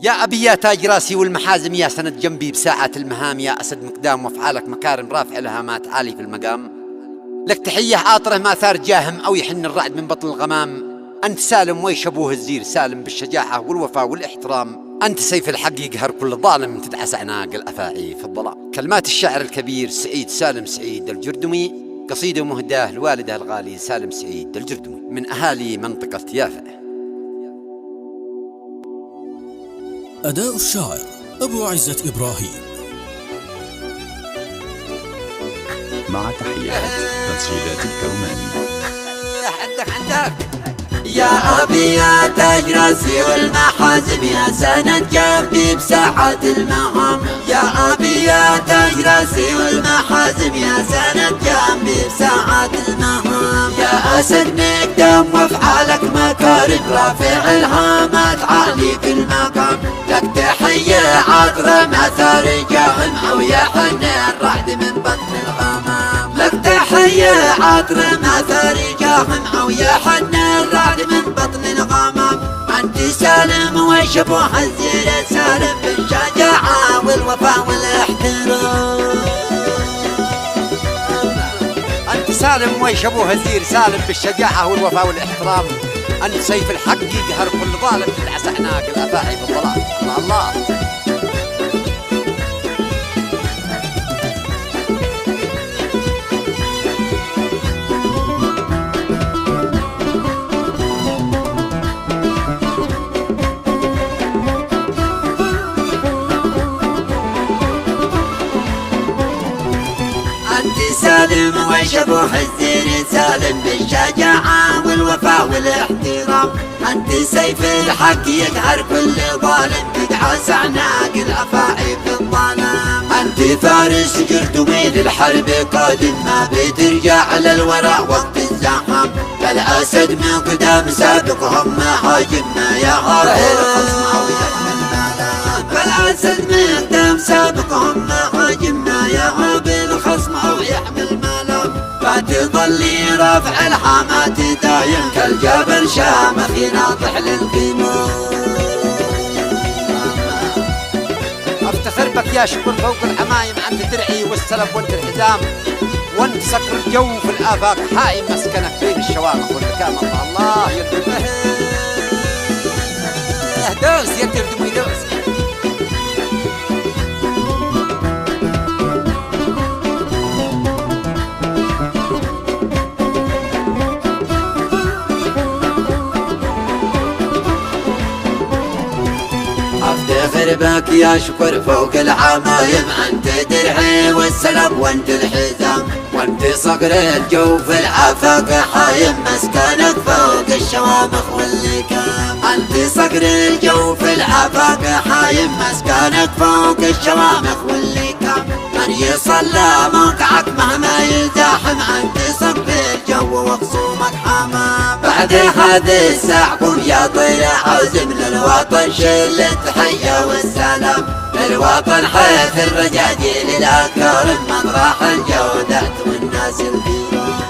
يا أبي يا تاج راسي والمحازم، يا سند جنبي بساعة المهام، يا أسد مقدام وافعالك مكارم رافع الهامات عالي في المقام. لك تحية عاطره ما ثار جاهم أو يحن الرعد من بطن الغمام. أنت سالم ويش أبوه الزير، سالم بالشجاعة والوفاء والاحترام. أنت سيف الحق يقهر كل ظالم، تدعس أعناق الأفاعي في الظلام. كلمات الشاعر الكبير سعيد سالم سعيد الجردمي، قصيدة مهداة لوالده الغالي سالم سعيد الجردمي من أهالي منطقة يافع. أداء الشاعر أبو عزة إبراهيم، مع تحيات تسجيلات الكرماني. عندك يا أبي يا تاج راسي والمحازم، يا سند جنبي بساعة المهام. يا أبي يا تاج راسي والمحازم، يا سند جنبي بساعة المهام. يا أسد مقدام وافعالك مكارم رافع الهامات عالي في المقام. لك تحية عطرة ما ثار جاهم أو يحن الرعد من بطن الغمام. لك تحية عطرة ما ثار جاهم أو يحن الرعد من بطن الغمام. أنت سالم ويش أبوه الزير، سالم بالشجاعة والوفاء والاحترام. أنت سالم ويش أبوه الزير، سالم بالشجاعة والوفاء والاحترام. أنت سيف الحق يقهر كل ظالم، تدعس أعناق الأفاعي بالظلام. الله الله. سالم ويش أبوه الزير، سالم بالشجاعة والوفاء والاحترام. أنت سيف الحق يقهر كل ظالم، تدعس أعناق الأفاعي في الظلام. أنت فارس جردمي للحرب قادم، ما بترجع للوراء وقت الزحام. فالأسد مقدام سابقهم مهاجمنا، يا غارب الخصم أو يحمل مالا. فالأسد مقدام سابقهم مهاجمنا، يا غارب الخصم أو يحمل مالا. فتظلي رافع الحامات دايم كالجبل شامخ يناطح للقمام. افتخر بك يا شكر فوق الحمايم، انت درعي والسلب وانت الحزام. وانت صقر الجو في الآفاق حائم، مسكنك بين الشوامخ والمكام. الله الله يردم دوس يردم دوس. افتخر بك يا شكر فوق العمايم، انت درعي والسلب وانت الحزام. وانت صقر الجو في الآفاق حايم، مسكنك فوق الشوامخ واللكام. انت صقر الجو في الآفاق حايم، مسكنك فوق الشوامخ واللكام. من يصلى موقعك مهما يلتحم، انت صقر الجو وخصومك حمام. بعد هذه الساعة قم يا طير عزم للوطن، شل التحية والسلام. للوطن حيث الرجاجيل الأكارم، مطرح الجودة والناس الكرام.